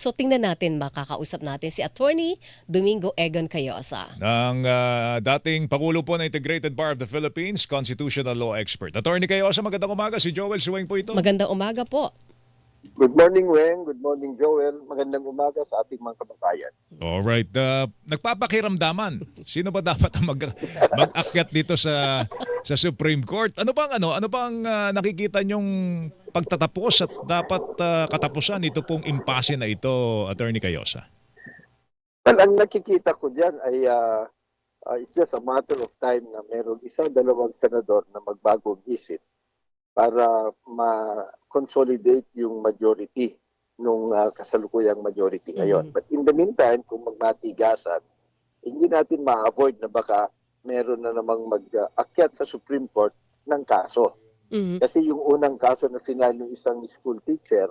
So tingnan natin, makakausap natin si Attorney Domingo Egon Cayosa. Ng dating Pangulo po ng Integrated Bar of the Philippines, Constitutional Law Expert. Attorney Cayosa, magandang umaga. Si Joel Suweng po ito. Magandang umaga po. Good morning, Weng. Good morning, Joel. Magandang umaga sa ating mga kababayan. Alright. Nagpapakiramdaman. Sino ba dapat ang mag-akyat dito sa Supreme Court? Ano bang nakikita nyong pagtatapos at dapat katapusan ito pong impasse na ito, Attorney Cayosa? Well, ang nakikita ko dyan ay it's just a matter of time na meron dalawang senador na magbagong isip para ma-consolidate yung majority nung kasalukuyang majority ngayon. But in the meantime, kung magmatigasan, hindi natin ma-avoid na baka meron na namang mag-akyat sa Supreme Court ng kaso. Kasi yung unang kaso na final ng isang school teacher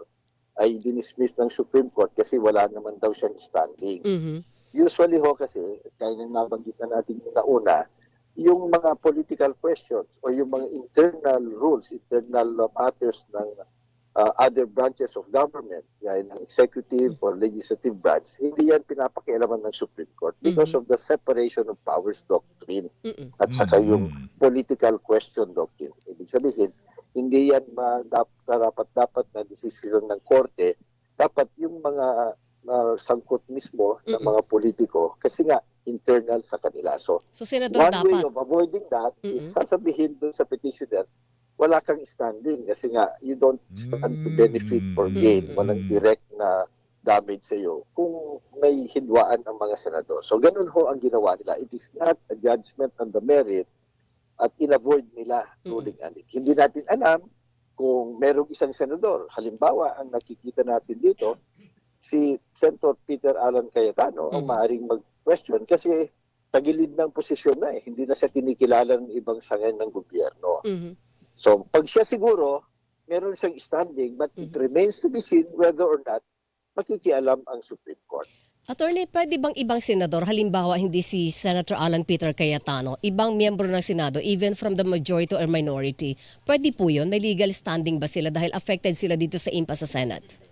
ay dinismiss ng Supreme Court kasi wala naman daw siyang standing. Usually ho kasi, kaya nang nabanggit na natin yung nauna, yung mga political questions o yung mga internal rules, internal matters ng other branches of government, gaya ng executive or legislative branch, hindi yan pinapakialaman ng Supreme Court because of the separation of powers doctrine at saka yung political question doctrine. Ibig sabihin, hindi yan dapat na desisyon ng korte. Dapat yung mga sangkot mismo ng mga politiko kasi nga internal sa kanila. So Senador, one dapat way of avoiding that is sasabihin dun sa petitioner, wala kang standing kasi nga you don't stand to benefit or gain. Walang direct na damage sa iyo kung may hidwaan ang mga senador. So ganun ho ang ginawa nila. It is not a judgment on the merit at in-avoid nila ruling on it. Hindi natin alam kung merong isang senador. Halimbawa, ang nakikita natin dito, si Senator Peter Alan Cayetano ang maaaring mag-question kasi tagilid ng posisyon na hindi na siya kinikilala ng ibang sangay ng gobyerno. So pag siya siguro, meron siyang standing but it remains to be seen whether or not makikialam ang Supreme Court. Attorney, pwede bang ibang senador, halimbawa hindi si Senator Alan Peter Cayetano, ibang miyembro ng Senado, even from the majority or minority, pwede po yun? May legal standing ba sila dahil affected sila dito sa impasse sa Senate?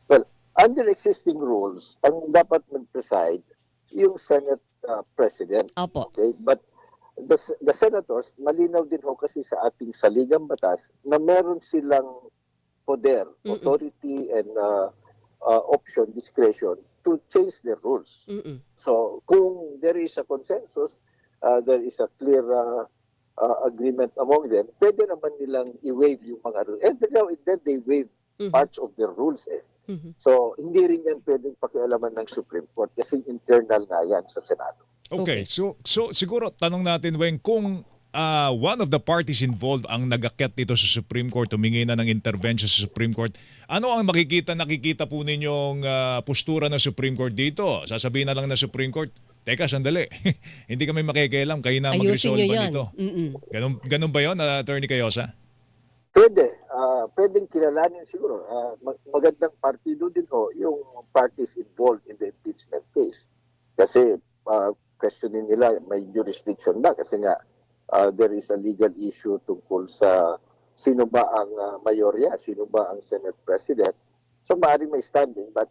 Well, under existing rules, ang dapat mag-preside yung Senate President. Opo. Okay? But the senators, malinaw din ho kasi sa ating saligang batas na meron silang poder, authority and option, discretion to change their rules. So kung there is a consensus, there is a clear agreement among them, pwede naman nilang i-waive yung mga rules. And now and then they waive parts of their rules eh. So hindi rin yan pwedeng pakialaman ng Supreme Court kasi internal na yan sa Senado. Okay. So siguro tanong natin, Weng, kung one of the parties involved ang nag-akyat dito sa Supreme Court, humingi na ng intervention sa Supreme Court, ano ang nakikita po ninyong postura ng Supreme Court dito? Sasabihin na lang ng Supreme Court, teka, sandali, hindi kami makikialam, kayo na Ayusin nyo mag-resolve yan. nito. Ganun ba yun, Attorney Cayosa? Pwede. Pwedeng kilalanin siguro. Magandang partido din ho yung parties involved in the impeachment case. Kasi questionin nila may jurisdiction ba kasi nga there is a legal issue tungkol sa sino ba ang mayorya, sino ba ang Senate President. So maaaring may standing but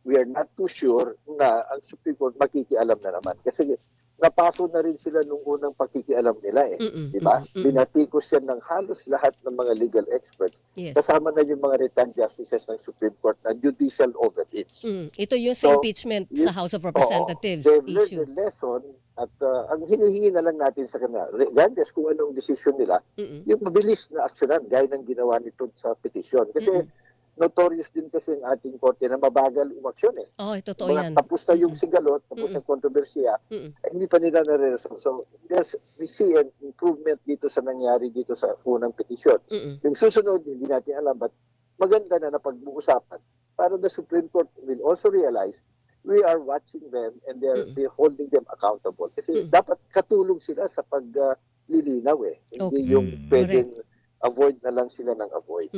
we are not too sure na ang Supreme Court makikialam na naman. Kasi napaso na rin sila nung unang pakikialam nila eh. Di ba? Binatikos yan ng halos lahat ng mga legal experts. Yes. Kasama na yung mga retired justices ng Supreme Court na judicial overreach. Ito yung sa impeachment sa House of Representatives they've issue. learned the lesson at ang hinihingi na lang natin sa kanila, regardless kung anong decision nila, yung mabilis na aksyonan gaya ng ginawa nito sa petisyon. Kasi notorious din kasi ang ating korte na mabagal umaksyon eh. Oh, totoo Mga yan. tapos na yung sigalot, tapos ang kontrobersiya, hindi pa nila nare-resolve. So we see an improvement dito sa nangyari dito sa unang petisyon. Yung susunod, hindi natin alam, but maganda na napag-uusapan para the Supreme Court will also realize we are watching them and we're holding them accountable. Kasi dapat katulong sila sa paglilinaw eh. Hindi yung pwedeng avoid na lang sila ng avoid.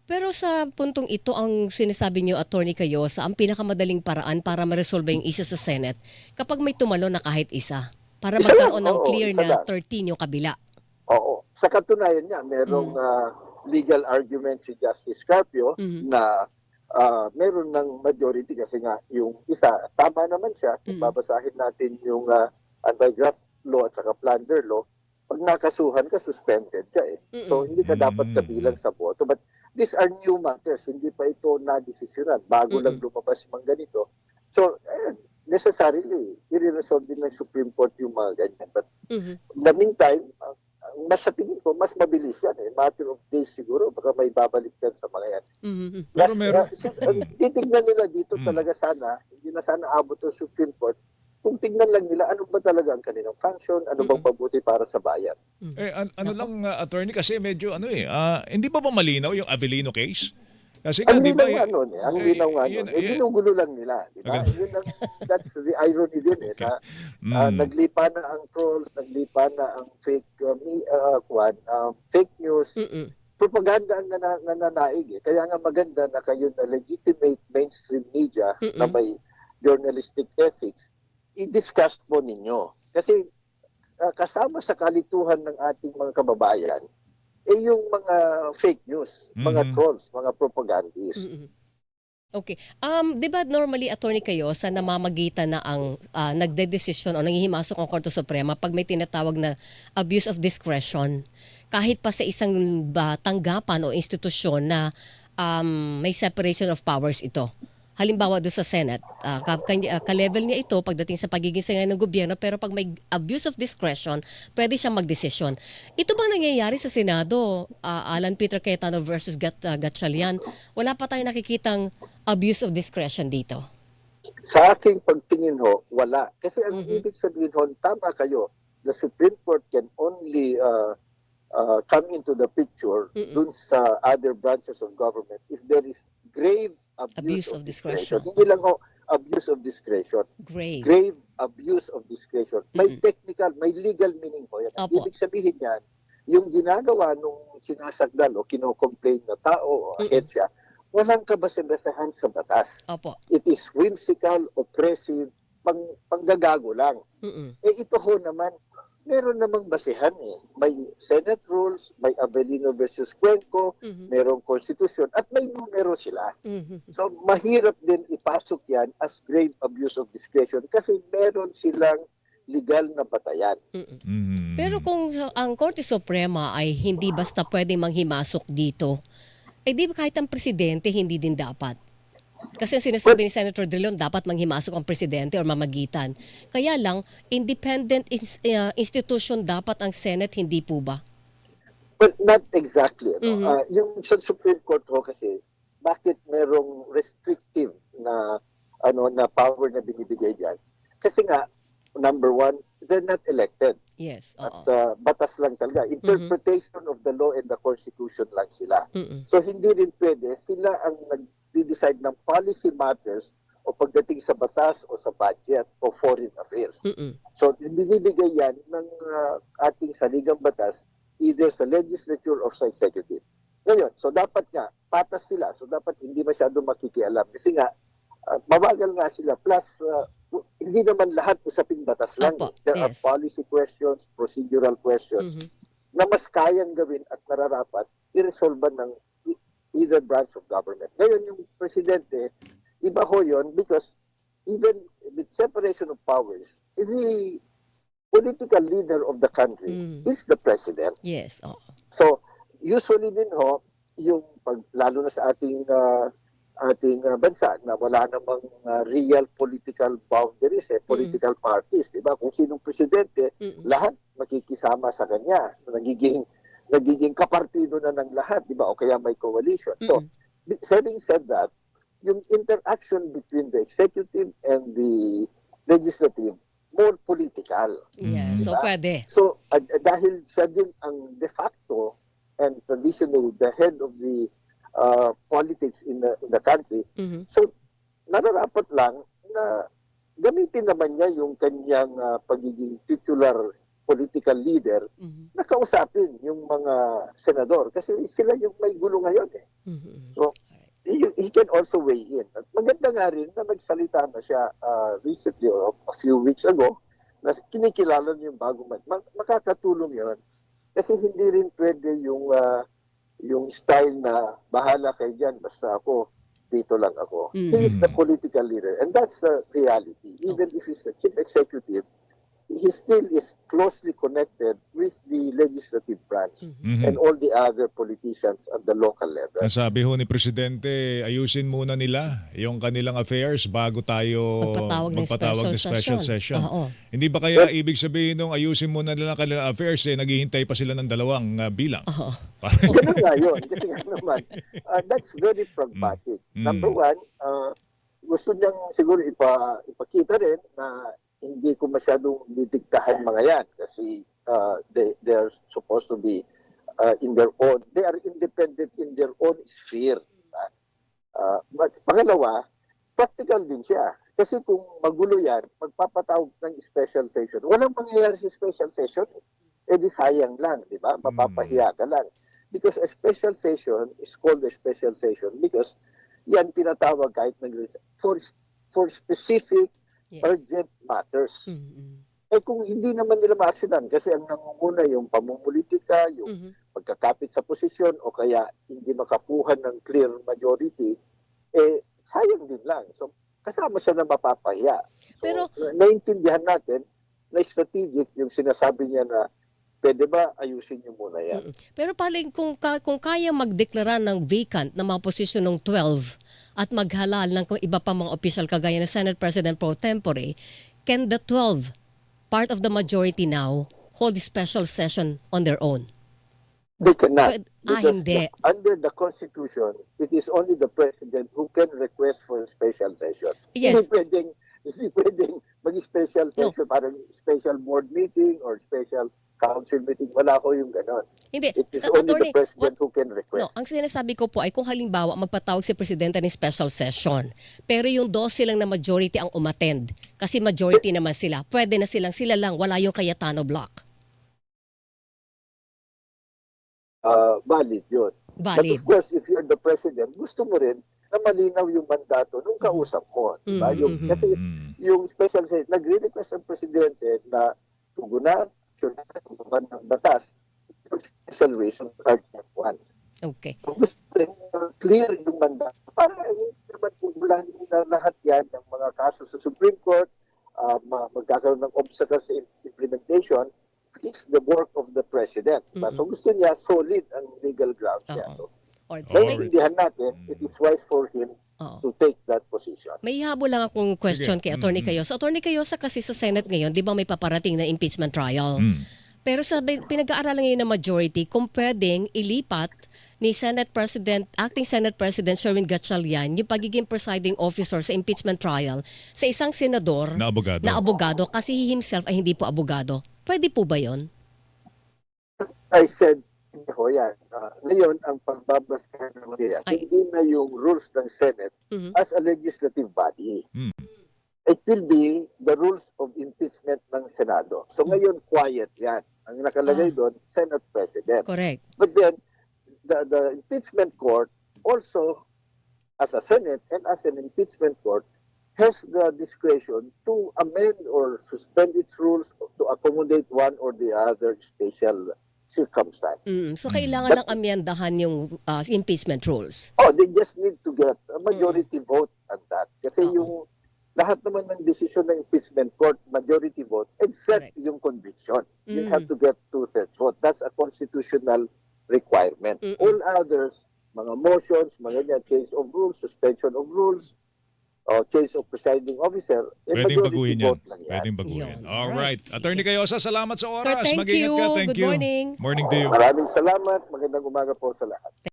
Pero sa puntong ito, ang sinasabi niyo, Attorney Cayosa, ang pinakamadali paraan para ma-resolve yung issue sa Senate kapag may tumalo na kahit isa. Para magkaroon ng clear na 13 yung kabila. Oo. Sa katunayan niya, merong legal argument si Justice Carpio na meron ng majority kasi nga yung isa, tama naman siya kung babasahin natin yung anti-graft law at saka plunder law, pag nakasuhan ka, suspended ka eh. So hindi ka dapat kabilang sa boto. But these are new matters, hindi pa ito na-desisyonan, bago lang lumabas mga ganito. So necessarily, i-resolve din ng Supreme Court yung mga ganyan. But in the meantime, mas sa tingin ko, mas mabilis yan eh. Matter of days siguro, baka may babalik yan sa mga yan. Pero meron... Titignan nila dito talaga sana, hindi na sana abot ng Supreme Court, kung tignan lang nila ano ba talaga ang kanilang function, ano bang pabuti para sa bayan. ano lang, attorney, kasi medyo hindi ba malinaw yung Avellino case? Kasi Ang di ba, linaw nga nun eh. Ang linaw nga nun. Ginugulo lang nila. Di ba? That's the irony din eh. Na, naglipa na ang trolls, naglipa na ang fake fake news. Propaganda ang nananaig eh. Kaya nga maganda na kayo na legitimate mainstream media na may journalistic ethics, i-discuss po ninyo. Kasi kasama sa kalituhan ng ating mga kababayan, yung mga fake news, mga trolls, mga propagandists. Okay. 'Di ba normally attorney kayo sa namamagitan na ang nagdedesisyon o nanghihimasok ang Korte Suprema pag may tinatawag na abuse of discretion kahit pa sa isang tanggapan o institusyon na may separation of powers ito. Halimbawa doon sa Senate, ka-level niya ito pagdating sa pagiging sangay ng gobyerno, pero pag may abuse of discretion, pwede siyang magdesisyon. Ito bang nangyayari sa Senado, Alan Peter Cayetano versus Gatchalian? Wala pa tayong nakikitang abuse of discretion dito. Sa aking pagtingin ho, wala. Kasi ang ibig sabihin ho, tama kayo, the Supreme Court can only come into the picture dun sa other branches of government if there is grave abuse of discretion. Hindi lang abuse of discretion. Grave abuse of discretion. May technical, may legal meaning po yan. Ibig sabihin yan, yung ginagawa nung sinasagdal o kino-complain na tao o ahensya, walang kabase-basehan sa batas. It is whimsical, oppressive, panggagago lang. Ito ho naman, meron namang basehan eh. May Senate rules, may Avellino versus Cuenco, merong konstitusyon, at may numero sila. So, mahirap din ipasok yan as grave abuse of discretion kasi meron silang legal na batayan. Pero kung ang Korte Suprema ay hindi basta pwedeng manghimasok dito, di ba kahit ang presidente hindi din dapat? Kasi ang sinasabi ni Senator De Leon, dapat manghimasok ang presidente o mamagitan. Kaya lang, independent institution dapat ang Senate, hindi po ba? Well, not exactly. Yung sa Supreme Court ho kasi, bakit merong restrictive na na power na binibigay diyan? Kasi nga, number one, they're not elected. Yes. At batas lang talaga. Interpretation of the law and the Constitution lang sila. So hindi rin pwede, sila ang nag-decide ng policy matters o pagdating sa batas o sa budget o foreign affairs. So binibigay yan ng ating saligang batas either sa legislature or sa executive. Ngayon, so dapat nga, patas sila. So dapat hindi masyado makikialam. Kasi nga, mabagal nga sila. Plus, hindi naman lahat usaping batas lang. There are policy questions, procedural questions na mas kayang gawin at nararapat i-resolve ng either branch of government. Ngayon, yung presidente, iba ho yun because even with separation of powers, the political leader of the country is the president. Yes. So, usually din ho, yung lalo na sa ating bansa na wala namang real political boundaries, political parties, di ba? Kung sinong presidente, lahat makikisama sa kanya. Nagiging kapartido na ng lahat, di ba? O kaya may coalition. So, having said that, yung interaction between the executive and the legislative, more political. Yes, so pwede. So, dahil siya din ang de facto and traditionally the head of the politics in the country, so nararapat lang na gamitin naman niya yung kanyang pagiging titular political leader na kausapin yung mga senador kasi sila yung may gulo ngayon eh. So he can also weigh in. At maganda nga rin na nagsalita na siya recently or a few weeks ago na kinikilala niya yung bagong makakatulong yun. Kasi hindi rin pwede yung style na bahala kayo dyan, basta ako dito lang ako. Mm. He is the political leader, and that's the reality. Even if he's the chief executive, he still is closely connected with the legislative branch and all the other politicians at the local level. Ang sabi ho ni Presidente, ayusin muna nila yung kanilang affairs bago tayo Magpatawag ng special session. Oo. Hindi ba kaya ibig sabihin nung ayusin muna nila ang kanilang affairs, naghihintay pa sila ng dalawang bilang? Oo. Ganun nga yun. Kasi nga naman, that's very pragmatic. Number one, gusto niyang siguro ipakita rin na hindi ko masyadong didiktahan mga yan kasi they are supposed to be in their own, they are independent in their own sphere. But pangalawa, practical din siya. Kasi kung magulo yan, magpapatawag ng special session. Walang mangyayari sa special session. Di sayang lang, di ba? Mapapahiya ka lang. Because a special session is called a special session because yan tinatawag kahit for specific urgent matters. Kung hindi naman nila ma-actionan kasi ang nangunguna yung pamumulitika, yung pagkakapit sa posisyon o kaya hindi makakuha ng clear majority, sayang din lang. So, kasama siya na mapapahiya. So, Pero naintindihan natin na strategic yung sinasabi niya na pwede ba ayusin niyo muna yan. Pero paling kung kaya magdeklara ng vacant na mga posisyon ng 12 at maghalal ng iba pa mga official kagaya ng Senate President pro tempore, can the 12, part of the majority now, hold a special session on their own? They cannot. Because hindi. Under the Constitution, it is only the President who can request for a special session. Yes. Hindi pwedeng mag-special session, parang special board meeting or special council meeting. Wala ko yung ganon. Hindi. It is only Attorney, the President who can request. No, ang sinasabi ko po ay kung halimbawa magpatawag si Presidente ng special session, pero yung 12 lang na majority ang umattend, kasi majority naman sila, pwede na sila lang, wala yung Cayetano block. Valid yun. But Valid. of course, if you're the President, gusto mo rin na malinaw yung mandato nung kausap mo. Diba? Kasi yung special session, nagre-request ang Presidente na tugunan, ng batas, yung special reason once. Okay. So, gusto rin clear yung mandato para hindi naman umulan na lahat yan ng mga kaso sa Supreme Court, magkakaroon ng obstacles sa implementation, fix the work of the President. So gusto niya solid ang legal grounds niya. So, naiintindihan natin, it is wise for him to take that position. May habol lang akong question Sige. kay Attorney Cayosa. Attorney Cayosa, kasi sa Senate ngayon, di ba may paparating na impeachment trial? Pero pinag-aaralan ngayon ng majority kung pwedeng ilipat ni Acting Senate President Sherwin Gatchalian yung pagiging presiding officer sa impeachment trial sa isang senador Na abogado. kasi he himself ay hindi po abogado. Pwede po ba yun? I said, hindi ho yan. Ngayon, ang pagbabasahan ng yan, hindi na yung rules ng Senate as a legislative body. It will be the rules of impeachment ng Senado. So ngayon, quiet yan. Ang nakalagay doon, Senate President. Correct. But then, the impeachment court also, as a Senate and as an impeachment court, has the discretion to amend or suspend its rules to accommodate one or the other special circumstance. So kailangan lang amyendahan yung impeachment rules. They just need to get a majority vote on that. Kasi yung lahat naman ng decision ng impeachment court, majority vote, except yung conviction. You have to get 2/3 vote. That's a constitutional requirement. All others, mga motions, mga change of rules, suspension of rules, or change of presiding officer, Pwedeng majority baguhin yan. vote lang yan. Pwedeng baguhin. Yun. Alright. Sige. Attorney Cayosa, salamat sa oras. Sir, thank Mag-ingat you. ka. Thank Good you. morning. Morning to you. Maraming salamat. Magandang umaga po sa lahat.